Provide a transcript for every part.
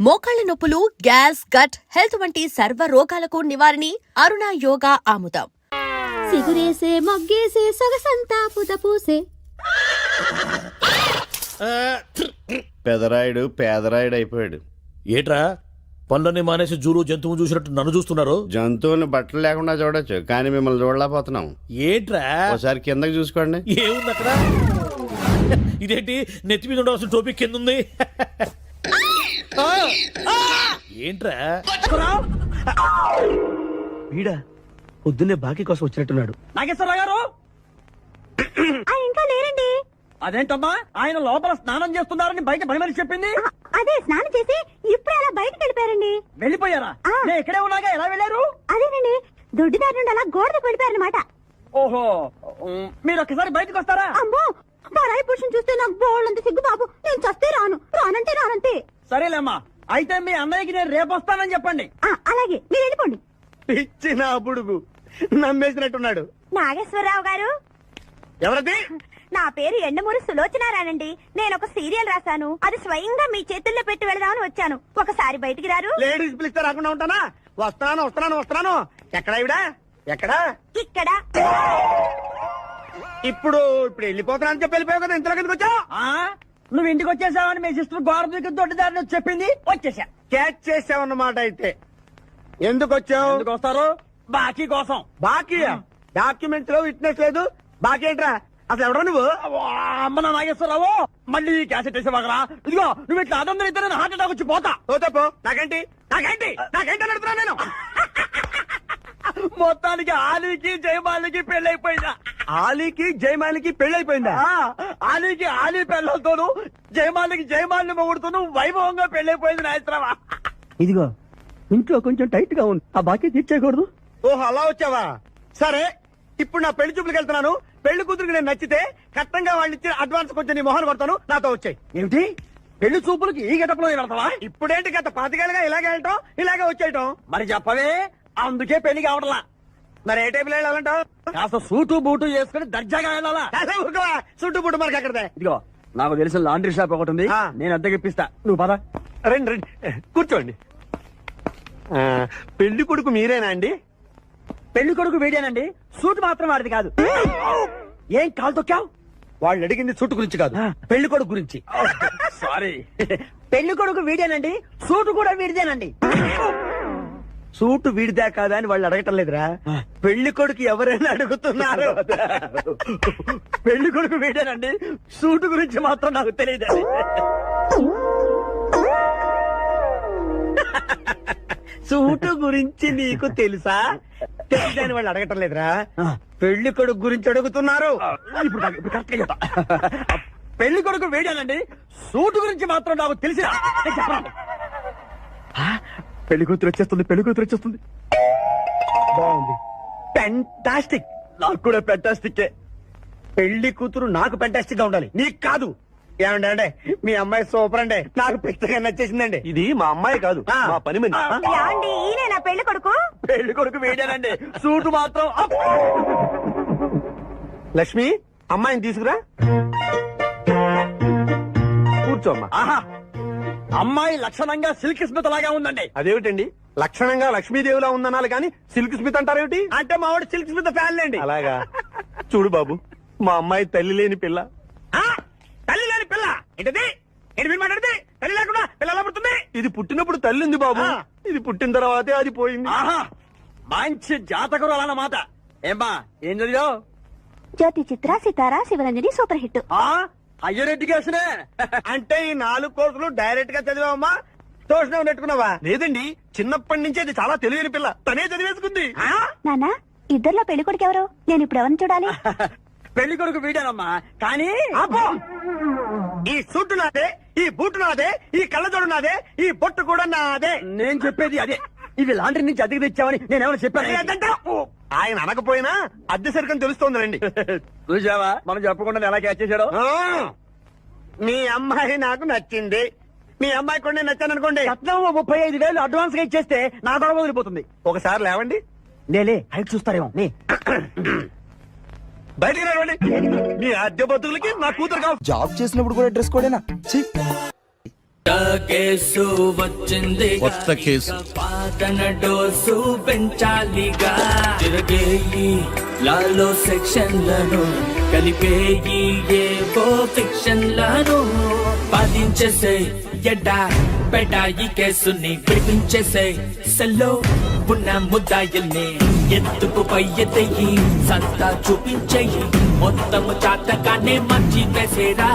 మోకాళ్ల నొప్పులు, gas, gut health వంటి సర్వ రోగాలకు నివారణి అరుణ యోగా ఆముదం. సిగురేసే మొగ్గేసే సొగసంతా పుత పూసే. పెదరాయుడు పేదరాయుడు అయిపోయాడు. ఏట్రా పనులన్నీ మానేసి జూలు జంతువు చూసినట్టు నన్ను చూస్తున్నారు? జంతువుని బట్టలు లేకుండా చూడొచ్చు, కానీ మిమ్మల్ని చూడలేకపోతున్నాం. ఏట్రా ఒకసారి కిందకి చూసుకోండి. ఏముంది అక్కడ? ఇదేంటి నెత్తి మీద ఉండవలసిన టోపీ కింద ఉంది? ఏంట్రా వీడా పొద్దున్నే బాకీ కోసం వచ్చినట్టున్నాడు. నాగేశ్వరరావు గారు ఇంకా లేరండి. అదేంటమ్మా ఆయన లోపల స్నానం చేస్తున్నారని బయట బయమని చెప్పింది. అదే స్నానం చేసి ఇప్పుడు అలా బయటకు వెళ్ళిపోయారండి. వెళ్ళిపోయారా? నేను ఇక్కడే ఉన్నాగా ఎలా వెళ్ళారు? అదేనండి, దొడ్డిదారి నుండి అలా గోడకు వెళ్ళిపోయారనమాట. ఓహో, మీరు ఒక్కసారి బయటకు వస్తారా? అమ్మో, బరాయి పురుషుని చూస్తే నాకు బోళ్ళంత సిగ్గు బాబు. నేను చస్తే రాను, రానంటే రానంతే. సరేలేమ్మా, అయితే మీ అన్నయ్యకి నేను రేపు వస్తానని చెప్పండి. అలాగే, మీరు వెళ్ళిపోండి. ఇచ్చిన బుడుగు నమ్మేసినట్టున్నాడు. నాగేశ్వరరావు గారు, ఎవరది? నా పేరు ఎండమూరి సులోచనారానండి. నేను ఒక సీరియల్ రాశాను, అది స్వయంగా మీ చేతుల్లో పెట్టి వెళదామని వచ్చాను. ఒకసారి బయటికి రారు? లేడీస్ పిలిస్తే రాకుండా ఉంటానా? వస్తాను వస్తున్నాను వస్తున్నాను. ఎక్కడా ఇవిడా? ఎక్కడా? ఇక్కడ. ఇప్పుడు వెళ్ళిపోతున్నాను చెప్పి వెళ్ళిపోయావు కదా, ఇంతలో కిందకి వచ్చావు. నువ్వు ఇంటికి వచ్చేసావని మీ సిస్టర్ గోడ దూకి దొడ్డిదారిని వచ్చి చెప్పింది, వచ్చేసా. క్యాచ్ చేసావన్నమాట. అయితే ఎందుకు వచ్చావు? ఎందుకు వస్తారు? బాకీ కోసం. బాకీ డాక్యుమెంట్స్ లో విట్నెస్ లేదు, బాకీ ఏంట్రా? అసలు ఎవడో నువ్వు? అమ్మ నా నాగేశ్వరరావు, మళ్ళీ క్యాసెట్ వేసేవాగరా? ఇదిగో నువ్వు ఇట్లా అదొందరు ఇద్దరు హార్ట్ అటాక్ వచ్చి పోతా. పోతే నాకేంటి నాకేంటి నాకేంటి అని అడుగుతున్నా నేను. మొత్తానికి ఆలీకి జయమాలికి పెళ్ళైపోయిందా? ఆలీకి జయమాలికి పెళ్ళైపోయిందా? ఆలీకి ఆలీ పెళ్ళతోను, జయమాలికి జయమాలిని మొగుడుతూను వైభవంగా పెళ్ళైపోయింది నాయత్రమా. ఇదిగో ఇంట్లో కొంచెం టైట్ గా ఉంది, ఆ బాకీ తీర్చేయకూడదు. ఓహో, అలా వచ్చావా? సరే, ఇప్పుడు నా పెళ్లి చూపులకు వెళ్తున్నాను. పెళ్లి కూతురికి నేను నచ్చితే కట్టంగా వాళ్ళు ఇచ్చిన అడ్వాన్స్ కొంచెం నీ మొహన్ కొడతాను, నాతో వచ్చాయి. ఏమిటి పెళ్లి చూపులకి ఈ గెటప్లో వెళ్తావా? ఇప్పుడేంటి గత 5 ఏళ్ళుగా ఇలాగే వెళ్ళటం, ఇలాగే వచ్చేయటం. మరి చెప్పవే, అందుకే పెళ్లి కావట్లా. మరి ఏ టైపులో వెళ్ళాలంటావు? కాస్త సూటు బూటు వేసుకుని దర్జాగా వెళ్ళాలా? చుట్టూ పుట్టు మనకి అక్కడదే. ఇదిగో నాకు తెలిసిన లాండ్రీ షాప్ ఒకటి ఉంది, నేను అద్దెకి ఇప్పిస్తా, నువ్వు పద. రండి రండి కూర్చోండి. పెళ్లి కొడుకు మీరేనా అండి? పెళ్లి కొడుకు వీడేనండి, సూట్ మాత్రం వాడిది కాదు. ఏం కాలు తొక్కావు? వాళ్ళు అడిగింది చుట్టు గురించి కాదు, పెళ్లి కొడుకు గురించి. సారీ. పెళ్లి కొడుకు వీడేనండి, సూటు కూడా వీడిదేనండి. సూటు వీడిదా కాదా అని వాళ్ళు అడగటం లేదురా, పెళ్లి కొడుకు ఎవరైనా అడుగుతున్నారు. పెళ్లి కొడుకు వీడేనండి, సూటు గురించి మాత్రం నాకు తెలియదండి. సూటు గురించి నీకు తెలుసా? తెలుసా అని వాళ్ళు అడగటం లేదురా, పెళ్లి కొడుకు గురించి అడుగుతున్నారు. ఇప్పుడు కరెక్ట్ గా చెప్తా. పెళ్లి కొడుకు వీడేనండి, సూటు గురించి మాత్రం నాకు తెలిసిన. పెళ్లి కూతురు వచ్చేస్తుంది, పెళ్లి కూతురు వచ్చేస్తుంది. బాగుంది, ఫెంటాస్టిక్. నాకు కూడా ఫెంటాస్టిక్. పెళ్లి కూతురు నాకు ఫెంటాస్టిక్ గా ఉండాలి, నీకు కాదు. ఏమండి అంటే మీ అమ్మాయి సూపర్ అండి, నాకు పిచ్చగా నచ్చేసిందండి. ఇది మా అమ్మాయి కాదు, మా పని మంది. ఏమండి, ఈయన నా పెళ్లి కొడుకు? పెళ్లి కొడుకు వీడేనండి, సూటు మాత్రం. లక్ష్మి, అమ్మాయిని తీసుకురా, కూర్చోమ్మా. ఆహా, అమ్మాయి లక్షణంగా సిల్క్ స్మిత్ లాగా ఉందండి. అదేమిటండి, లక్షణంగా లక్ష్మీదేవిలా ఉందనాలి కానీ సిల్క్ స్మిత్ అంటారేమిటి? అంటే మా వాడు సిల్క్ స్మిత్ ఫ్యాన్ లేండి. అలాగా? చూడు బాబు, మా అమ్మాయి తల్లి లేని పిల్ల. తల్లి లేని పిల్ల ఏంటది? ఏంటి మీరు మాట్లాడితే? తల్లి లేకుండా పిల్ల ఎలా పుడుతుంది? ఇది పుట్టినప్పుడు తల్లి ఉంది బాబు, ఇది పుట్టిన తర్వాతే అది పోయింది. ఆహా, మంచి జాతకుడు అన్నమాట. ఏమ్మా, ఏం చదివావు? జ్యోతి చిత్ర, సితారా, శివరంజని సూపర్ హిట్. హయ్యర్ ఎడ్యుకేషనే. అంటే ఈ 4 కోర్సులు డైరెక్ట్ గా చదివామా, ట్యూషన్ నెట్టుకున్నావా? లేదండి, చిన్నప్పటి నుంచి అది చాలా తెలియని పిల్ల, తనే చదివేసుకుంది. నాన్న, ఇద్దర్లో పెళ్లి కొడుకు ఎవరు? నేను ఇప్పుడు ఎవరిని చూడాలి? పెళ్లి కొడుకు వీడానమ్మా, కానీ ఈ సూటు నాదే, ఈ బూటు నాదే, ఈ కళ్ళజోడు నాదే, ఈ బొట్టు కూడా నాదే. నేను చెప్పేది అదే. ఇవి లాండ్రీ నుంచి అద్దెకి తెచ్చావని నేనేమైనా చెప్పాను? ఆయన అనకపోయినా అద్దె సరికని తెలుస్తోందండి. చూసావా, మనం చెప్పకుండా ఎలా క్యాచ్ చేశాడో. మీ అమ్మాయి నాకు నచ్చింది, మీ అమ్మాయి కూడా నేను నచ్చాను అనుకోండి, రత్నం 35,000 అడ్వాన్స్ గా ఇచ్చేస్తే నా గొడవ వదిలిపోతుంది. ఒకసారి లేవండి. నేలే హైట్ చూస్తారేమో. బయటికి రావండి, మీ అద్దె బతుకులకి నా కూతురు కావాలి. జాబ్ చేసినప్పుడు కూడా డ్రెస్ కోడేనా? కేసు వచ్చింది కొత్త కేసు. పాతన డోసు పెంచాలిగా తిరగేయి లాలో సెక్షన్లను కలిపేయి ఏవో ఫిక్షన్లను బాధించేసే ఎడా బెడా ఈ కేసుని విడిపించేసే సెల్లో ఉన్న ముద్దాయిల్ని ఎత్తుకు పై ఎత్తయి సత్తా చూపించేయి మొత్తము చాతకానే మంచి వేసేరా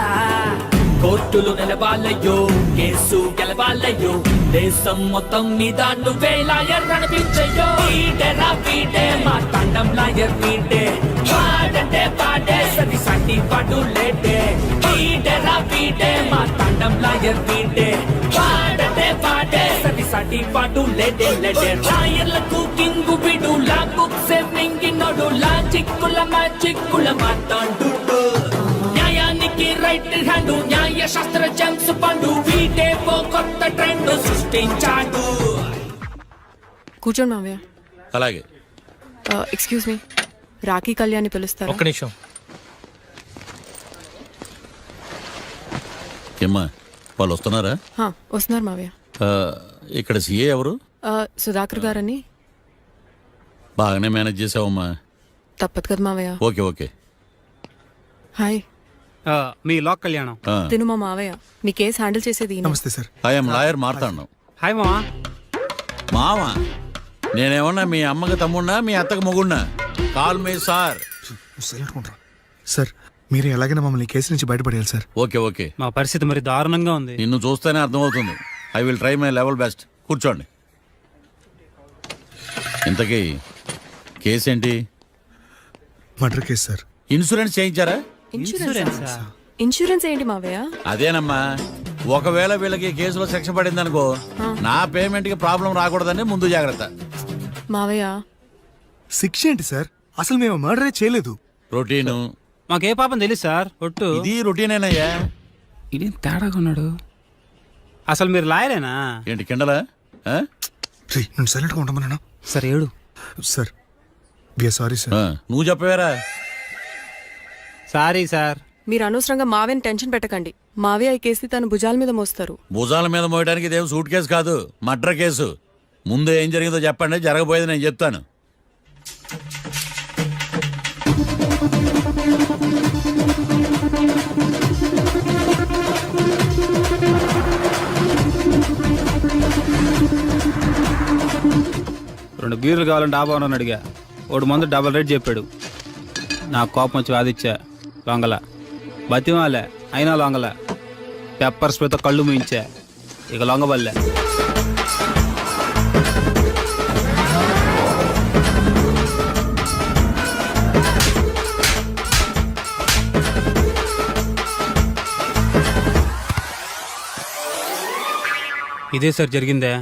కోర్టులు నిలవాలయ్యో కేసు గెలవాలయ్యో దేశం మొత్తం మీద నువ్వే లాయర్ నడిపించయ్యో వీడేరా వీడే మా తండం లాయర్ వీడే వాడంటే వాడే సరి సాటి పాటు లేడే వీడేరా వీడే మా తండం లాయర్ వీడే వాడంటే వాడే సరి సాటి పాటు లేడే లేడే లాయర్లకు కింగు విడు లా బుక్స్ మింగినోడు లా చిక్కుల మాతాడు న్యాయానికి రైట్ హ్యాండ్ న్యాయ శాస్త్ర జెమ్స్ పండు వీటే ఓ కొత్త ట్రెండ్ సృష్టించాడు. కూర్చోండి మావయ్య. అలాగే. ఎక్స్క్యూజ్ మీ, రాఖీ కళ్యాణ్ పిలుస్తారా? ఒక్క నిమిషం. ఏమ్మా వాళ్ళు వస్తున్నారా? వస్తున్నారు మావయ్య. ఇక్కడ సీఏ ఎవరు? సుధాకర్ గారని. బాగానే మేనేజ్ చేసావమ్మా. తప్పదు కదా మావయ్య. Okay okay. హాయ్. మీ లాక్ కళ్యాణం. తిను మా మావయ్య. మీ కేసు హ్యాండిల్ చేసేది ఈయన. నమస్తే సార్. ఐఎమ్ లాయర్ మాట్లాడను. హాయ్ మామా. మావా నేనేమన్నా మీ అమ్మకి తమ్ముడినా మీ అత్తకి మొగుడినా? Call me sir. సార్ మీరు ఎలాగైనా మమ్మల్ని కేసు నుంచి బయటపడేయాలి సార్. Okay okay. మా పరిస్థితి మరి దారుణంగా ఉంది. నిన్ను చూస్తేనే అర్థమవుతుంది. I will try my level best. కూర్చోండి. ఇంతకీ కేసు ఏంటి? Murder case sir. ఇన్సూరెన్స్ చేయించారా? ఇన్సూరెన్స్ ఏంటి మావయ్య? అదేనమ్మా, ఒకవేళ వీళ్ళకి కేసులో శిక్ష పడింది అనుకో, నా పేమెంట్ కి ప్రాబ్లం రాకూడదని ముందు జాగ్రత్త. మావయ్య శిక్ష ఏంటి సార్? అసలు మేము మర్డరే చేయలేదు. రొటీన్. మాకే పాపం తెలుసు సార్. ఒట్టు ఇది రొటీనేనయ్యా. ఇదేం తేడాగా ఉన్నాడు. అసలు మీరు లాయరేనా? ఏంటి కిండలా? నేను సైలెంట్గా ఉంటామన్నా. సార్ ఏడు. Sir we are sorry sir. నువ్వు చెప్పవేరా? Sorry sir. మీరు అనవసరంగా మావయ్యని టెన్షన్ పెట్టకండి. మావయ్య ఈ కేసు తన భుజాల మీద మోస్తారు. భుజాల మీద మోయడానికి ఇదేం సూట్ కేసు కాదు, మర్డర్ కేసు. ముందు ఏం జరిగిందో చెప్పండి, జరగబోయేది నేను చెప్తాను. రెండు బీర్లు కావాలని డాబా అని అడిగా. ఒకడు మందు డబల్ రేట్ చెప్పాడు. నాకు కోపం వచ్చి వాదిచ్చా. లొంగల బతిమాలే, అయినా లొంగల. పెప్పర్ స్ప్రేతో కళ్ళు మూయించా. ఇక లొంగబల్లే. ఇదే సార్ జరిగిందే.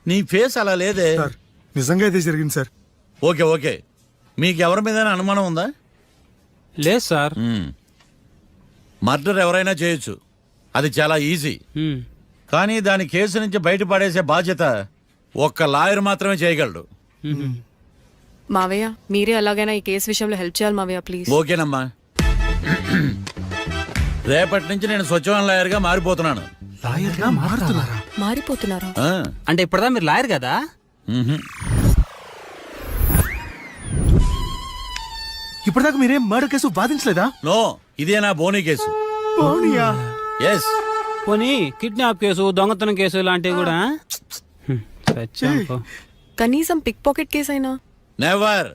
నీ ఫేస్ అలా లేదే. సార్ నిజంగా ఇదే జరిగింది సార్. Okay okay. మీకు ఎవరి మీద అనుమానం ఉందా? లేదు సార్. మర్డర్ ఎవరైనా చేయొచ్చు, అది చాలా ఈజీ. కానీ దాని కేసు నుంచి బయటపడేసే బాధ్యత ఒక్క లాయర్ మాత్రమే చేయగలడు. మావయ్య మీరే ఎలాగైనా ఈ కేసు విషయంలో హెల్ప్ చేయాలి మావయ్య, ప్లీజ్. ఓకేనమ్మా. రేపటి నుంచి నేను స్వచ్ఛమైన లాయర్గా మారిపోతున్నాను. లాయర్గా మారుతున్నారా? మారిపోతున్నారా? అంటే ఇప్పటిదా మీరు లాయర్ కదా? ఇప్పటిదాకా మీరేం మర్డర్ కేసు వాదించలేదా? నో, ఇదే నా బోనీ కేసు. పోనీయా? ఎస్. పోనీ కిడ్నాప్ కేసు, దొంగతనం కేసు ఇలాంటివి కూడా. కనీసం పిక్ పాకెట్ కేసు అయినా? నెవర్.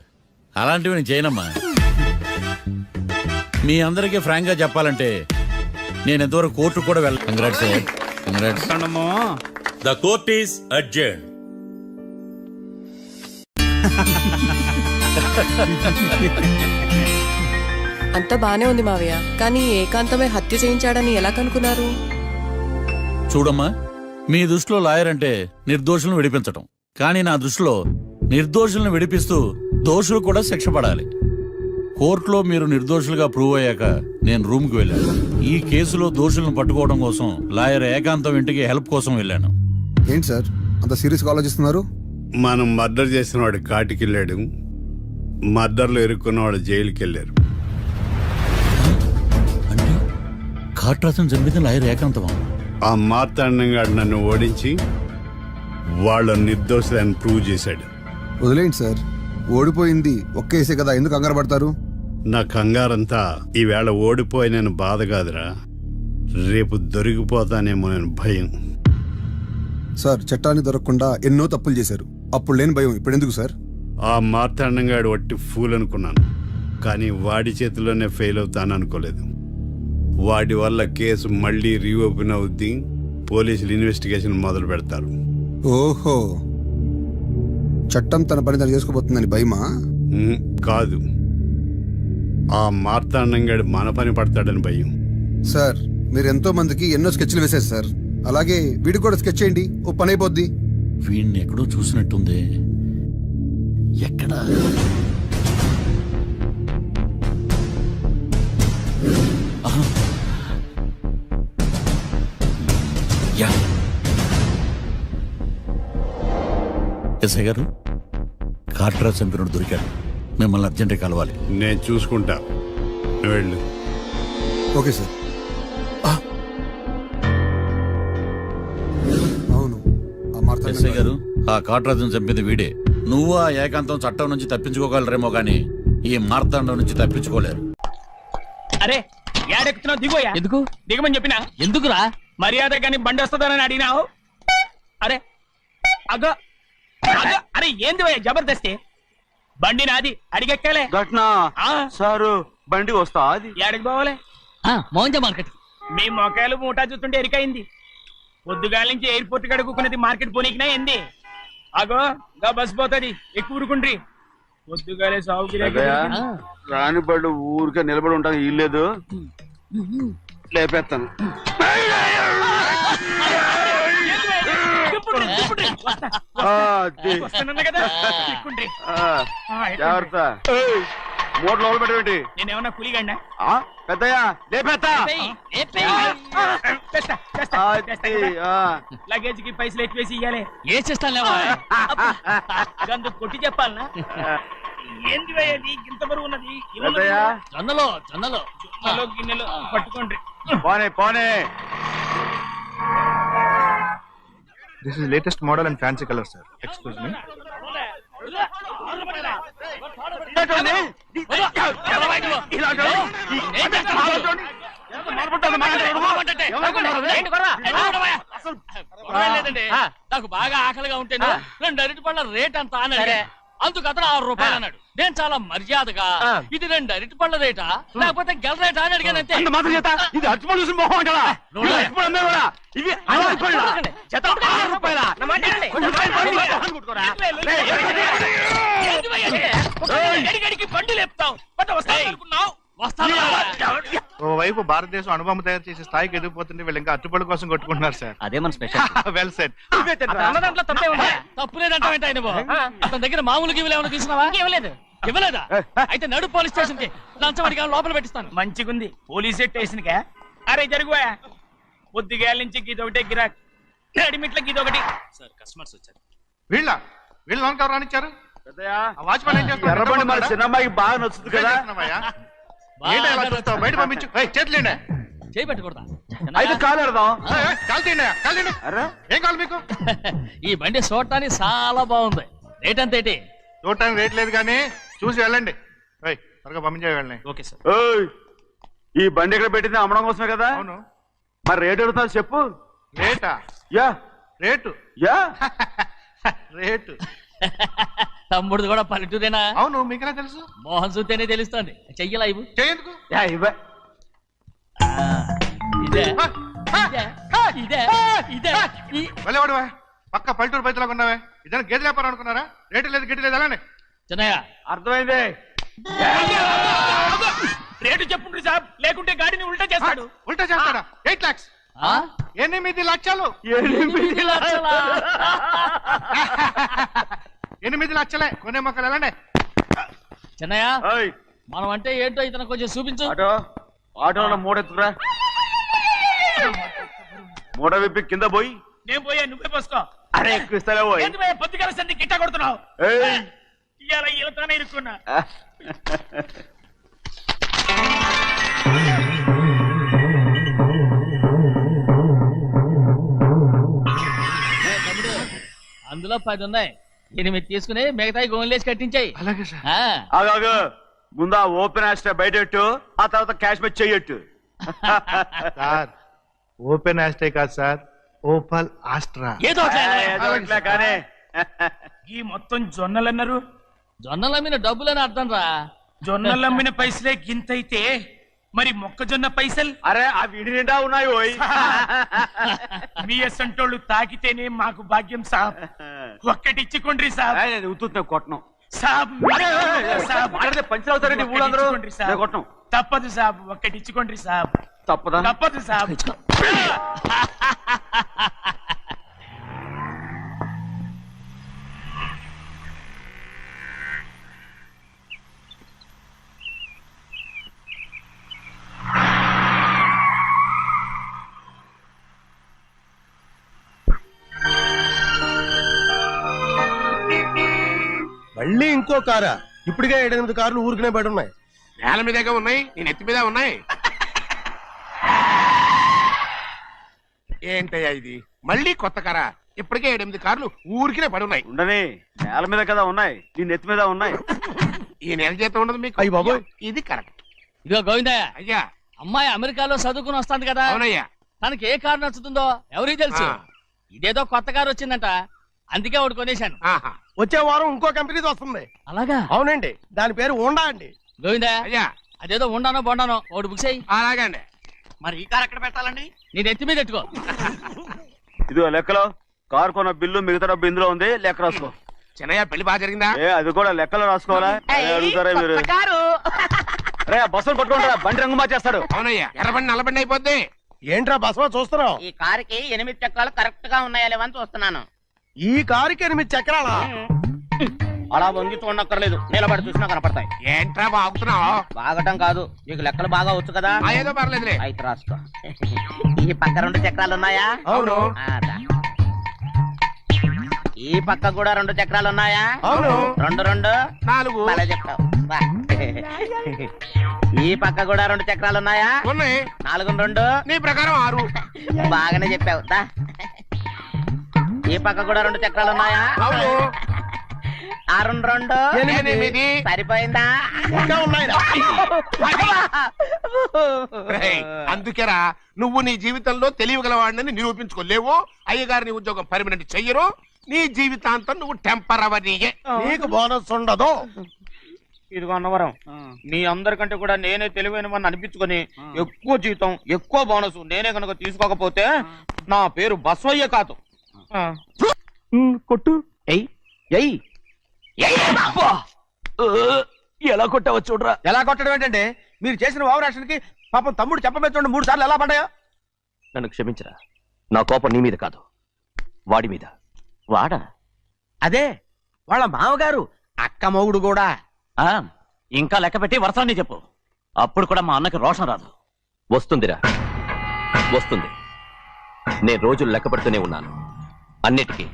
అలాంటివి నేను చేయనమ్మా. మీ అందరికీ ఫ్రాంక్ గా చెప్పాలంటే నేను ఎంతవరకు కోర్టు కూడా వెళ్ళ. Congrats. The court is adjourn. అంతా బానే ఉంది మావయ్య, కానీ ఏకాంతమే హత్య చేయించాడని ఎలా కనుక్కున్నారు? చూడమ్మా, మీ దృష్టిలో లాయర్ అంటే నిర్దోషులను విడిపించటం, కానీ నా దృష్టిలో నిర్దోషులను విడిపిస్తూ దోషులు కూడా శిక్ష పడాలి. కోర్టులో మీరు నిర్దోషులుగా ప్రూవ్ అయ్యాక నేను రూమ్కి వెళ్ళాను. ఈ కేసులో దోషులను పట్టుకోవడం కోసం లాయర్ ఏకాంతం ఇంటికి హెల్ప్ కోసం వెళ్ళాను. ఏంటి సార్ అంత సీరియస్గా ఆలోచిస్తున్నారు? మనం మర్డర్ చేసిన వాడు కాటికి వెళ్ళాడు, మర్డర్లో ఇరుక్కున్న వాడు జైలుకి వెళ్ళారు. అంటే కాట్రాసం చంపితే లాయర్ ఏకాంతమా? ఆ మార్తాండంగాడు నన్ను ఓడించి వాళ్ళ నిర్దోషులని ప్రూవ్ చేశాడు. వదిలేండి సార్, ఓడిపోయింది ఒక్కేసే కదా, ఎందుకు కంగారు పడతారు? నా కంగారంతా ఈవేళ ఓడిపోయినని బాధ కాదురా, రేపు దొరికిపోతానేమో నేను భయం. సార్, చట్టాన్ని దొరకకుండా ఎన్నో తప్పులు చేశారు, అప్పుడు లేని భయం ఇప్పుడు ఎందుకు సార్? ఆ మార్తాండంగాడు వట్టి ఫూల్ అనుకున్నాను, కానీ వాడి చేతిలోనే ఫెయిల్ అవుతాను అనుకోలేదు. వాడి వల్ల కేసు మళ్ళీ రీఓపెన్ అవుద్ది, పోలీసులు ఇన్వెస్టిగేషన్ మొదలు పెడతారు. ఓహో, చట్టం తన పని తను చేసుకోబోతుందని భయమా? కాదు, ఆ మార్తాండంగాడు మన పని పడతాడని భయం. సార్, మీరు ఎంతో మందికి ఎన్నో స్కెచ్లు వేశారు సార్, అలాగే వీడికి కూడా స్కెచ్ చేయండి, ఓ పని అయిపోద్ది. వీడిని ఎక్కడో చూసినట్టుంది. ఎక్కడా? ఆహా. యా. ఎస్ఐ గారు, కార్ట్రా చంపినోడు దొరికాడు, మిమ్మల్ని అర్జెంటుగా కలవాలి. నేను చూసుకుంటా, నువ్వు వెళ్ళు. Okay sir. అవును, ఆ మార్తా ఎస్ఐ గారు, ఆ కాట్రాజును చంపింది వీడే. నువ్వు ఆ ఏకాంతం చట్టం నుంచి తప్పించుకోగలరేమో కానీ ఈ మార్తాండం నుంచి తప్పించుకోలేరు. అరే ఏడెక్కుతున్నావు, దిగోయా. ఎందుకు దిగమని చెప్పినా? ఎందుకురా? మర్యాద కానీ బండి వస్తుందని అడిగినావు. అరే అగో అగో, అరే ఏంది భయ్యా జబర్దస్తి? బండి నాది, అడిగెక్కాలే. ఘట్నా సారు, బండి వస్తా అది ఏడకి పోవాలే? మోహన్ మార్కెట్. మీ మొక్కలు మూటా చూస్తుంటే ఎరికైంది. పొద్దుగాల నుంచి ఎయిర్పోర్ట్ కడుక్కున్నది మార్కెట్ పోనీకినా ఏంది? అగో గా బస్ పోతుంది, ఎక్కువ ఊరుకుండ్రి. పొద్దుగాలే సాగు రాని బళ్ళు ఊరికే నిలబడి ఉంటాను, ఇల్లేదు లేపేస్తాను. జాగ్రత్త, మూడు లోపల పెట్టేటి. నేనేమన్నా కూలిగండా? పెద్దయ్యా లేపేస్తా. లగేజ్ కి పైసలు ఎక్కువేసి ఇయ్యాలి. ఏ చేస్తాను గందు కొట్టి చెప్పాలనా? ఏంది భయ్యది ఇంత బరువు ఉన్నది? జొన్నలో జొన్నలో జొన్నలో గిన్నెలు పట్టుకోండి. పోనే పోనే. This is latest model and fancy colour sir, excuse me. నాకు బాగా ఆకలిగా ఉంటే 2 అరటి పళ్ళ రేట్ అంత అన్నాడు. అందుకు అతను 6 రూపాయలు అన్నాడు. నేను చాలా మర్యాదగా ఇది 2 అరటి పళ్ళ రేటా లేకపోతే గెల రేటా అని అడిగానంతే. ఇది అర్చుపడి చూసి మొహం అంటారా? ఇవి 6 రూపాయల. బండి లేపుతావు వస్తావు. ఓవైపు భారతదేశం అణుబాంబు తయారు చేసే స్థాయికి ఎదిగిపోతుంటే వీళ్ళు ఇంకా అట్టుపడి కోసం కొట్టుకుంటున్నారు సార్. అదే మన స్పెషల్. Well set. తప్పు లేదంటావేంటి ఆయన? అతని దగ్గర మామూలు గివ్వులు ఏమైనా తీసుకున్నావా? ఇవ్వలేదా? అయితే నడు పోలీస్ స్టేషన్ కి లంచం అడిగా లోపల పెట్టిస్తాను. మంచిగుంది పోలీస్ స్టేషన్ కా? అరే జరుగువా, పొద్దుగాల నుంచి గీదొకటే గిరాక్, రెడీమేట్ల గీదొకటి. సార్ కస్టమర్స్ వచ్చారు. వీళ్ళ లోన్ కవర్ రానిచ్చారు. వాచ్మెన్ ఏం చేస్తారు? ఎర్రబండి మన చిన్నమ్మాయికి బాగా నచ్చుతుంది కదా. బయట పంపించు. చేతులేండి. చేయి పెట్టకూడదా? అయితే కాలు ఎడదాం. ఏం కావాలి మీకు? ఈ బండి చూడటానికి చాలా బాగుంది. రేట్ అంత ఏంటి? చూడటానికి రేట్ లేదు కానీ చూసి వెళ్ళండి. త్వరగా పంపించే వెళ్ళండి. Okay sir. ఈ బండి ఇక్కడ పెట్టింది అమ్మడం కోసమే కదా? అవును. మరి రేట్ ఎడుగుతావు చెప్పు. రేటా? Yeah rate yeah rate. తమ్ముడు కూడా పల్లెటూరేనా? అవును, మీకెలా తెలుసు? మోహన్ చూస్తేనే తెలుస్తుంది. చెయ్యలా ఇవ్వు. చేయందుకు? యా ఇవ్వ. ఇదే ఇదే ఇదే వెళ్ళేవాడువా, పక్క పల్లెటూరు బయటలాగా ఉన్నావే. ఇదైనా గేదె వ్యాపారం అనుకున్నారా? రేటు లేదు గిట్టు లేదు అలానే. చిన్నయ్య అర్థమైంది. రేటు చెప్పుండ్రి సాబ్, లేకుంటే గాడిని ఉల్టా చేస్తాడు. ఉల్టా చేస్తాడా? 8 lakhs. 8 లక్షలు. 8 లక్షలా? 8 లక్షలే. కొనే మొక్కలు వెళ్ళండి. చిన్నయ్య మనం అంటే ఏంటో ఇతను కొంచెం చూపించు. ఆటోలో మూడెత్తుకురా. మూడ విప్పి కింద పోయి. నేను పోయా, నువ్వే పోసుకో. అరే ఎక్కువ ఇస్తాలే పోయి. పొద్దుగాల సంది గిట్ట కొడుతున్నావు. ఇవాళ ఈలతోనే ఇరుక్కున్నా. అందులో 10 ఉన్నాయి. 8 తీసుకుని మిగతాయి గోన్లేసి కట్టించాయి. అలాగే సార్. ఆగాగు ముందా ఓపెన్ ఆస్ట్రా బయటెట్టు ఆ తర్వాత క్యాష్ మెచ్ చెయ్యట్టు సార్ ఓపెన్ ఆస్ట్రే కాదు సార్, ఓపల్ ఆస్ట్రా. ఏదో కానీ ఈ మొత్తం జొన్నలు అన్నారు. జొన్నలు అమ్మిన డబ్బులని అర్థం రా. జొన్నలు అమ్మిన పైసలే గింతైతే మరి మొక్కజొన్న పైసలు అరే ఆ విడి నిండా ఉన్నాయి ఓయ్ మీ అసంటోళ్ళు తాకితేనే మాకు భాగ్యం సాబ్. ఒక్కటిచ్చుకోండి సాబ్. ఉత్తున్నా కొట్టను సాబ్ సాబ్ పంచులు అవుతారండి ఊళ్ళందరూ ఒక్కటిచ్చుకోండి సాబ్. కొట్టను తప్పదు సాబ్, ఒక్కటిచ్చుకోండి సాబ్. తప్పదా తప్పదు సాబ్. మళ్ళీ ఇంకో కారా? ఇప్పటికే 7-8 కార్లు ఊరికనే బయట ఉన్నాయి. నేల మీదగా ఉన్నాయి, నేను ఎత్తి మీద ఉన్నాయి. ఏంటయ్యా ఇది మళ్ళీ కొత్త కారా? ఇప్పటికే 7-8 కార్లు ఊరికినే పడి ఉన్నాయి. ఉండని నేల మీద కదా ఉన్నాయి, నీ నెత్తి మీద ఉన్నాయి. ఈ నెల జీతం ఉండదు మీకు. అయ్య బాబోయ్. ఇది కరెక్ట్. ఇదిగో గోవిందయ్య, అయ్యా. అమ్మాయి అమెరికాలో చదువుకుని వస్తాంది కదా. అవునయ్యా. తనకి ఏ కారు నచ్చుతుందో ఎవరికి తెలుసు. ఆ. ఇదేదో కొత్త కారు వచ్చిందంట, అందుకే ఒకటి కొనేశాను. ఆహా. వచ్చే వారం ఇంకో కంపెనీది వస్తుంది. అలాగా? అవునండి, దాని పేరు హోండా అండి. గోవిందయ్య, అయ్యా. అదేదో ఉండానో బొండానో ఒకటి బుక్ చేయి. అలాగండి. మరి ఈ కారు ఎక్కడ పెట్టాలండి? నేను ఎత్తి మీద పెట్టుకో. ఇదిగో లెక్కలో కారు కొన్న బిల్లు మిగతా డబ్బు ఇందులో ఉంది, లెక్క రాసుకో. చిన్నయ్య పెళ్లి బాగా జరిగిందా? అది కూడా లెక్కలో రాసుకోవాలా? అడుగుతారా మీరు? రే బస్సులు పట్టుకుంటారా, బండి రంగు మార్చేస్తాడు. అవునయ్యా, ఎర్రబండి నల్లబండి అయిపోద్ది. ఏంట్రా బసవా చూస్తున్నావు? ఈ కారుకి 8 చక్రాలు కరెక్ట్ గా ఉన్నాయా లేవని చూస్తున్నాను. ఈ కారుకి 8 చక్రాలా? అలా వంగి చూడక్కర్లేదు, నిలబడి చూసినా కనపడతాయి. ఏంట్రా బాగుతున్నావు? బాగటం కాదు, నీకు లెక్కలు బాగా వచ్చు కదా. ఏదో పర్లేదులే. అయితే రాసుకో. ఈ పక్క 2 చక్రాలు ఉన్నాయా? అవును. ఈ పక్క కూడా 2 చక్రాలు ఉన్నాయా? అవును. 2 2 4. అలా చెప్తావు. బా. ఈ పక్క కూడా 2 చక్రాలు ఉన్నాయా? ఉన్నాయి. 4 2 నీ ప్రకారం 6. బాగానే చెప్పావు. దా. ఈ పక్క కూడా 2 చక్రాలు ఉన్నాయా? అవును. 6 2 8. సరిపోయిందా? రేయ్, అందుకేరా నువ్వు నీ జీవితంలో తెలియగలవాడిని నిరూపించుకోలేవు. అయ్యగారు నీ ఉద్యోగం పర్మనెంట్ చెయ్యరు. నీ జీవితాంతం నువ్వు టెంపరవరీయే. నీకు బోనస్ ఉండదు. ఇదిగో అన్నవరం, మీ అందరికంటే కూడా నేనే తెలివైన వాడిని అనిపించుకొని ఎక్కువ జీతం ఎక్కువ బోనస్ నేనే కనుక తీసుకోకపోతే నా పేరు బస్వయ్య కాదు. కొట్టు. ఎలా కొట్టావో చూడరా. ఎలా కొట్టడం ఏంటంటే, మీరు చేసిన వావరాక్షణకి పాపం తమ్ముడు చెప్పబెట్టండి 3 సార్లు ఎలా పడ్డాయో. నన్ను క్షమించరా, నా కోపం నీ మీద కాదు, వాడి మీద. వాడా? అదే వాళ్ళ మామగారు అక్క మొగుడు కూడా. ఇంకా లెక్క పెట్టి వరసాన్ని చెప్పు, అప్పుడు కూడా మా అన్నకి రోషం రాదు. వస్తుందిరా, వస్తుంది. నేను రోజులు లెక్క పెడుతూనే ఉన్నాను. అన్నిటికీ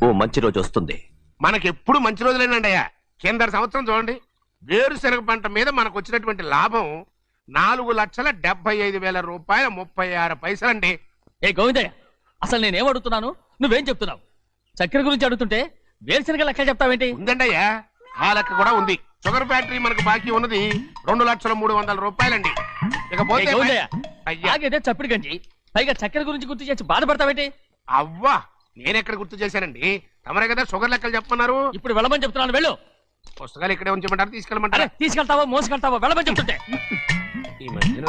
ఓ మంచి రోజు వస్తుంది. మనకెప్పుడు మంచి రోజులేనండి అయ్యా. కింద సంవత్సరం చూడండి, వేరుశనగ పంట మీద మనకు వచ్చినటువంటి లాభం 4,75,000 రూపాయల 36 పైసలండి. ఏ గోవిందయ్య, అసలు నేనేం అడుగుతున్నాను, నువ్వేం చెప్తున్నావు? చక్కెర గురించి అడుగుతుంటే వేరుశనగ లెక్క చెప్తావేంటి? ఉందండి అయ్యా, ఆ లెక్క కూడా ఉంది. షుగర్ ఫ్యాక్టరీ మనకు బాకీ ఉన్నది 2,03,000 రూపాయలండి. ఇకపోతే అయ్యా, ఆగేదే చప్పిడి గంజి, పైగా చక్కెర గురించి గుర్తు చేసి బాధపడతావేంటి? అవ్వా, నేనెక్కడ గుర్తు చేశానండి, తమరే కదా షుగర్ లెక్కలు చెప్పమన్నారు. ఇప్పుడు వెళ్ళమని చెప్తున్నాను, వెళ్ళు. పుస్తకాలు ఇక్కడే ఉంచమంటారు, తీసుకెళ్ళమంటారా? తీసుకెళ్తావో మోసుకెళ్తావో వెళ్ళమని చెప్తుంటే. ఈ మధ్యన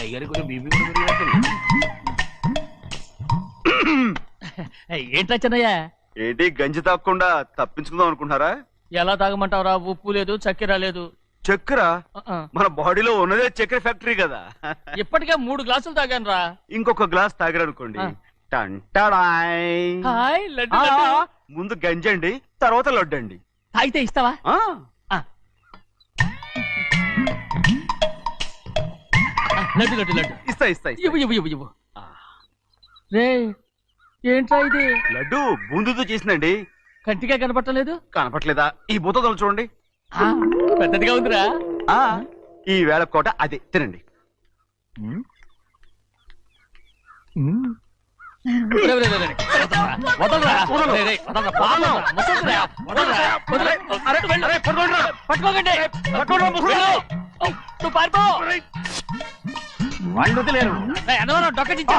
అయ్యారి కొంచెం బీపీ కూడా పెరిగినట్టుంది. ఏంట్రా చిన్నయ్య? ఏంటి గంజి తాగకుండా తప్పించుకుందాం అనుకుంటున్నారా? ఎలా తాగమంటావురా? ఉప్పు లేదు, చక్కెర లేదు. చక్కెర మన బాడీలో ఉన్నదే చక్కెర ఫ్యాక్టరీ కదా. ఇప్పటికే 3 గ్లాసులు తాగాను రా. ఇంకొక గ్లాస్ తాగారనుకోండి, హాయ్ లడ్డు లడ్డు. ముందు గంజండి, తర్వాత లడ్డండి. తాగితే ఇస్తావా? లడ్డు లడ్డు లడ్డు ఇస్తా ఇస్తా ఇవ్వు ఇవ్వు ఇవ్వు ఇవ్వు. రే, ఏంట్రా ఇది? లడ్డు బూందుతో చేసిందండి. కంటిగా కనపట్టలేదు. కనపట్లేదా? ఈ బూతలు చూడండి, పెద్దదిగా ఉందిరా. ఈ వేళ కోట అదే తినండి. నువ్వు పారిపో. వాళ్ళు వదిలేరు. అన్నవరం డొక్కచించా.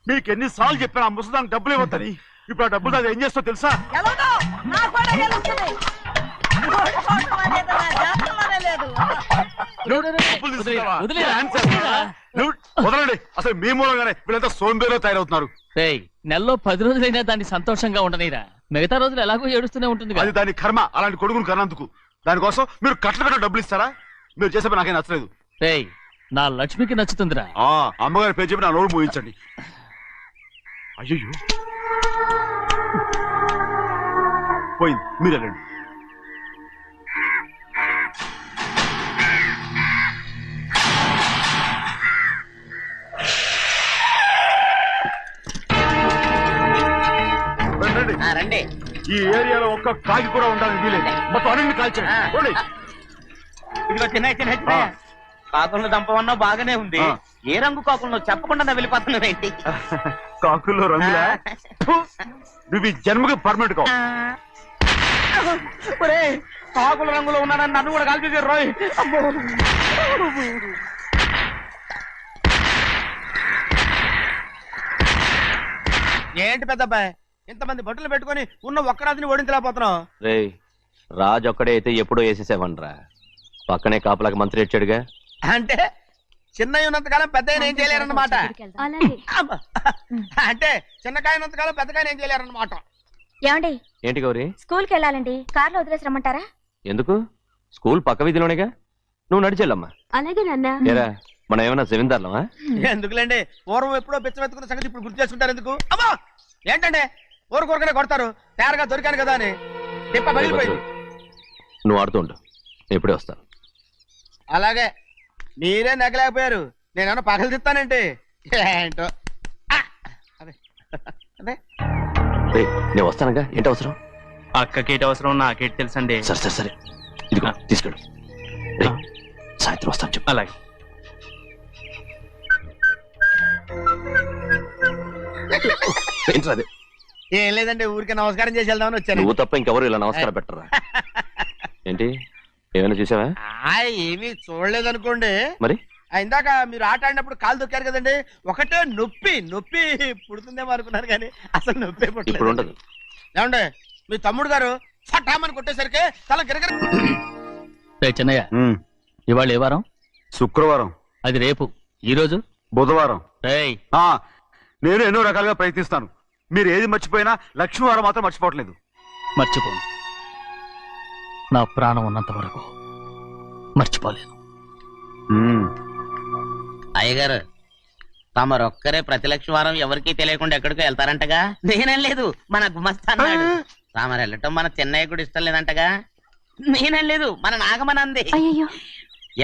మీకు ఎన్నిసార్లు చెప్పాను ఆ ముసదానికి డబ్బులు ఇవ్వద్దని. ఇప్పుడు ఆ డబ్బులు అది ఏం చేస్తో తెలుసా? డబ్బులు తీసుకుంటావా? నువ్వు వదలండి. అసలు మీ మూలంగానే వీళ్ళంతా సోంబేలో తయారవుతున్నారు. నెలలో 10 రోజులైనా దాన్ని సంతోషంగా ఉండనీరా. మిగతా రోజులు ఎలాగో ఏడుస్తూనే ఉంటుంది. అది దాని కర్మ. అలాంటి కొడుకును కన్నందుకు దానికోసం మీరు కట్ల డబ్బులు ఇస్తారా? మీరు చేసే పని నాకేం నచ్చలేదు. నా లక్ష్మికి నచ్చుతుందిరా. అమ్మగారి పేరు చెప్పి నా నోరు మూయించండి. అయ్యో పోయింది. మీరు వెళ్ళండి. రండి. ఈ ఏరియాలో ఒక్క కాకి కూడా ఉండాలని వీలేదు. మొత్తం అన్ని కాల్చండి. ఇదిగో చిన్న కాకులను దంపమన్నా బాగానే ఉంది. ఏ రంగు కాకులను చెప్పకుండా వెళ్ళిపోతున్నావు ఏంటి? కాకుల్లో రంగులా? నువ్వు ఈ జన్మకి పర్మనెంట్ కావు. కాకుల రంగులో ఉన్నానని నన్ను కూడా కాల్చేసారు రోయ్. ఏంటి పెద్దబ్బాయి ఇంతమంది బట్టలు పెట్టుకుని ఉన్న ఒక్కరాజుని ఓడించలేకపోతున్నావు? రేయ్, రాజు ఒక్కడే అయితే ఎప్పుడో వేసేసేవనరా. పక్కనే కాపలాకి మంత్రి ఇచ్చాడుగా. అంటే చిన్నయ్య ఉన్నంతకాలం పెద్ద ఏం చేయలేరన్నమాట. అంటే చిన్నకాయ ఉన్నంతకాలం పెద్దకాయ ఏం చేయలేరన్నమాట. ఏమండి ఏంటి గౌరీ? స్కూల్కి వెళ్ళాలండి. కార్లో వదిలేసి రమ్మంటారా? ఎందుకు? స్కూల్ పక్క వీధిలోనేగా. నువ్వు నడిచెళ్ళమ్మా. అలాగే నాన్న. ఏరా, మనం ఏమన్నా జమీందార్లమా? ఎందుకులేండి, పూర్వం ఎప్పుడో పెచ్చమెత్తుకున్న సంగతి ఇప్పుడు గుర్తు చేసుకుంటారు ఎందుకు? అమ్మా ఏంటంటే ఊరుకోరుకనే కొడతారు. తయారుగా దొరికాను కదా అని తిప్ప పగిలిపోయింది. నువ్వు ఆడుతూ ఉండు, నేను ఇప్పుడే వస్తాను. అలాగే మీరే నగలేకపోయారు. నేనేమన్నా పగలు తిస్తానంటే ఏంటో. అదే అదే రేయ్, నేను వస్తానుగా. ఏంటి అవసరం? అక్కకేటి అవసరం నాకేటి తెలుసండి. సరే సరే సరే, ఇదిగో తీసుకెళ్ళు. రేయ్, సాయంత్రం వస్తాను చెప్పు. అలాగే. ఏంట్రా అది? ఏం లేదండి, ఊరికే నమస్కారం చేసి వెళ్దామని వచ్చాను. నువ్వు తప్ప ఇంకెవరు ఇలా నమస్కారం పెట్టరా? ఏంటి, ఏమైనా చూసావా? ఏమీ చూడలేదనుకోండి. మరి ఇందాక మీరు ఆట ఆడినప్పుడు కాలు దొక్కారు కదండి, ఒకటే నొప్పి నొప్పి పుడుతుందేమో అనుకున్నారు కానీ అసలు నొప్పి ఇప్పుడు ఉండదు. ఏమండి మీ తమ్ముడు గారు ఫటామని కొట్టేసరికి తల గిరగిర. చిన్నయ్య, ఇవాళ ఏ వారం? శుక్రవారం. అది రేపు. ఈ రోజు బుధవారం. ఆ నేను ఎన్నో రకాలుగా ప్రయత్నిస్తాను. మీరు ఏది మర్చిపోయినా లక్ష్మీవారం మాత్రం మర్చిపోవట్లేదు. మర్చిపోను. నా ప్రాణం ఉన్నంత వరకు మర్చిపోలేను. అయ్యగారు, తమరొక్కరే ప్రతి లక్షవారం ఎవరికీ తెలియకుండా ఎక్కడికో వెళ్తారంటగా? నేనేం లేదు, మన గుమస్తా అన్నాడు. తామరు వెళ్ళటం మన చెన్నయ్య కూడా ఇష్టం లేదంటగా? నేనేం లేదు, మన నాగమనంది.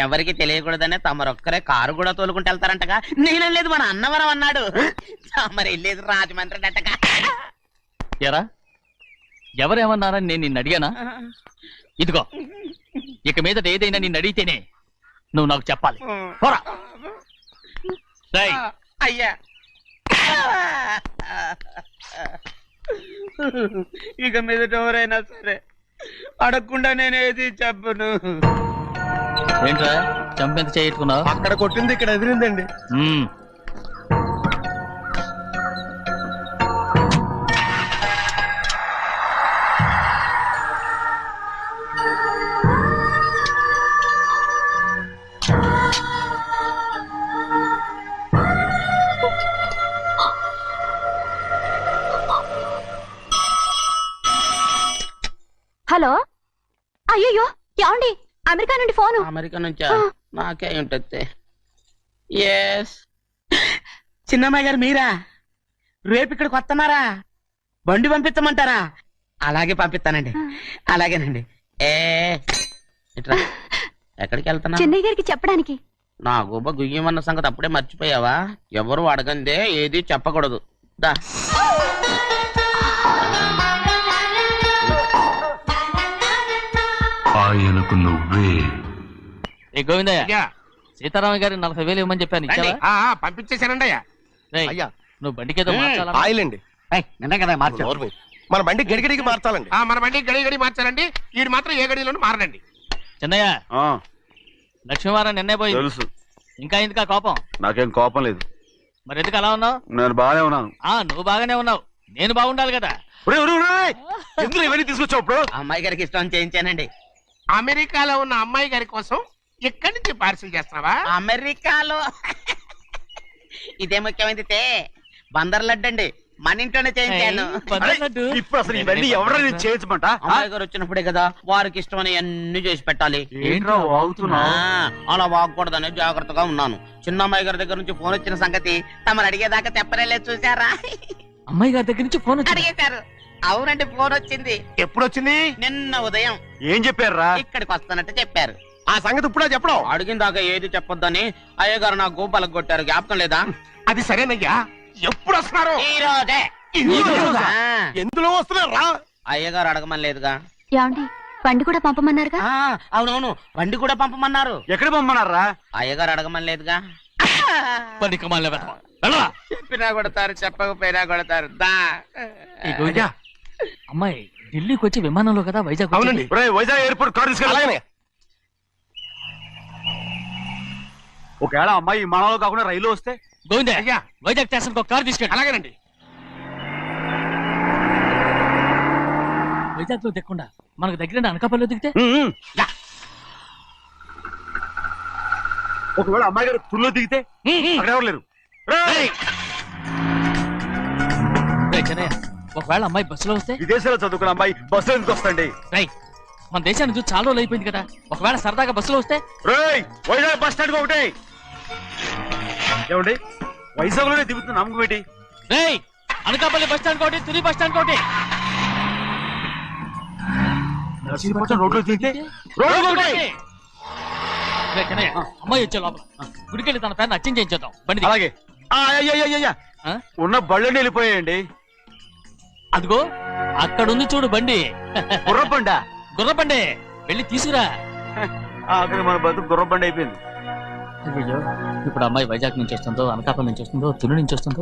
ఎవరికి తెలియకూడదనే తమరొక్కరే కారు కూడా తోలుకుంటూ వెళ్తారంటగా? నేనేం లేదు, మన అన్నవరం అన్నాడు. తమరు వెళ్ళేది రాజమండ్రి అంటగా? ఎరా, ఎవరేమన్నారని నేను నిన్ను అడిగానా? ఇదిగో, ఇక మీదట ఏదైనా నిన్ను అడిగితేనే నువ్వు నాకు చెప్పాలి. పోరా. అయ్యా, ఇక మీదట ఎవరైనా సరే అడగకుండా నేనేది చెప్పను. ఏంట్రా చంపెంత చేయించుకున్నావు? అక్కడ కొట్టింది ఇక్కడ ఎదిరిందండి. హలో, అయ్యో ఏమండి, అమెరికా నుండి ఫోను. అమెరికా నుంచా? నాకే ఉంటుంది. ఎస్, చిన్నమ్మాయి గారు మీరా? రేపు ఇక్కడికి వస్తున్నారా? బండి పంపించమంటారా? అలాగే పంపిస్తానండి. అలాగేనండి. ఇట్రా. ఎక్కడికి వెళ్తున్నా? చెన్నై గారికి చెప్పడానికి. నా గుబ్బ గుయ్యమన్న సంగతి అప్పుడే మర్చిపోయావా? ఎవరు అడగందే ఏది చెప్పకూడదు. దా. ఆయనకు నువ్వే. ఏ గోవిందయ్య, అయ్యా సీతారామ గారి 40,000 ఇవ్వమని చెప్పాను, రండి. ఇచ్చావా? పంపించేశానండి అయ్యా. రేయ్, అయ్యా. నువ్వు బండికేదో మార్చాలా? ఆయిల్ అండి నిన్న కదా మార్చారు మన బండి గడిగడికి మార్చాలండి. మన బండి గడి గడి మార్చారండి. వీడు మాత్రం ఏ గడిలోనూ మారనండి. చిన్నయ్య, లక్ష్మీవారం నిన్నే పోయి తెలుసు, ఇంకా ఎందుకా కోపం? నాకేం కోపం లేదు. మరి ఎందుకు అలా ఉన్నావు? నేను బాగానే ఉన్నాను. నువ్వు బాగానే ఉన్నావు, నేను బాగుండాలి కదా. ఎందుకు ఇవన్నీ తీసుకొచ్చావు ఇప్పుడు? అమ్మాయి గారికి ఇష్టం చేయించానండి. అమెరికాలో ఉన్న అమ్మాయి గారి కోసం ఇక్కడి నుంచి పార్సిల్ చేస్తున్నావా? అమెరికాలో ఇదే ముఖ్యమైనది బందర్ లడ్డు అండి, మన ఇంట్లోనే చేయించాను. ఇప్పుడు అసలు ఇవన్నీ ఎవరైనా చేయించమంట? అమ్మాయి గారు వచ్చినప్పుడే కదా వారికి ఇష్టమని అన్ని చేసి పెట్టాలి. ఏంట్రా వాగుతున్నావ్? అలా వాగకూడదని జాగ్రత్తగా ఉన్నాను. చిన్న అమ్మాయి గారి దగ్గర నుంచి ఫోన్ వచ్చిన సంగతి తమరు అడిగేదాకా తెప్పరేలేదు, చూసారా? అమ్మాయి గారి దగ్గర నుంచి ఫోన్ వచ్చింది. అడిగేశారు. అవునండి, ఫోన్ వచ్చింది. ఎప్పుడు వచ్చింది? నిన్న ఉదయం. ఏం చెప్పారా? ఇక్కడికి వస్తానంటే చెప్పారు. ఆ సంగతి ఇప్పుడే చెప్పడం. అడిగిన దాకా ఏది చెప్పొద్దని అయ్యగారు నా గోపాలకు కొట్టారు, జ్ఞాపకం లేదా? అది సరేనయ్యా, ఎప్పుడు వస్తున్నారు? ఈ రోజే. ఆ, ఎందులో వస్తున్నారా? అయ్యగారు అడగమని లేదుగా. ఏమండి బండి కూడా పంపమన్నారుగా? అవునవును, బండి కూడా పంపమన్నారు. ఎక్కడ పంపమన్నారా? అయ్యగారు అడగమని లేదుగా. పని కమాలి వెతకమా. వెళ్ళరా. చెప్పినా కొడతారు, చెప్పకపోయినా కొడతారు. దా. ఏ గోవిందయ్య, అమ్మాయి ఢిల్లీకి వచ్చి విమానంలో కదా వైజాగ్ వచ్చింది. అవునండి. వైజాగ్ ఎయిర్పోర్ట్ కార్ తీసుకెళ్ళి. ఒకవేళ అమ్మాయి విమానంలో కాకుండా రైలు వస్తే? గోవిందయ్య, అయ్యా. వైజాగ్ స్టేషన్ ఒక కార్ తీసుకెళ్ళి. అలాగేనండి. వైజాగ్ లో దిక్కుండా మనకు దగ్గర అనకాపల్లిలో దిగితే? ఒకవేళ అమ్మాయి గారు తుల్లో దిగితే? అక్కడ ఎవరు లేరు. రేయ్ చిన్నయ్య, ఒకవేళ అమ్మాయి బస్సులో వస్తే? విదేశాల్లో చదువుకున్న అమ్మాయి బస్సు ఎందుకు వస్తండి? రై, మన దేశాన్ని చూసి చాలా రోజులు అయిపోయింది కదా, ఒకవేళ సరదాగా బస్సులో వస్తే? వైజాగ్ బస్ స్టాండ్ ఒకటి. ఏమండి, వైజాగ్ లోనే దిగుతున్న నమ్మకం ఏంటి? రేయ్, అనకాపల్లి బస్ స్టాండ్ కోటి, తుని బస్ స్టాండ్ కోటి. రోడ్లో దిగితే? రేయ్ చిన్నయ్య, అమ్మాయి వచ్చే లోపల గుడికెళ్ళి తన పేరుని అచ్చం చేయించేద్దాం. బండి అలాగే. ఉన్న బళ్ళని వెళ్ళిపోయాయండి. అదిగో అక్కడుంది చూడు బండి. గుర్రబండ. గుర్రబండి, వెళ్ళి తీసుకురా. అక్కడ మన బతుకు గుర్రబండ అయిపోయింది. అయ్యో, ఇప్పుడు అమ్మాయి వైజాగ్ నుంచి వస్తుందో, అనకాపల్లి నుంచి వస్తుందో, తుని నుంచి వస్తుందో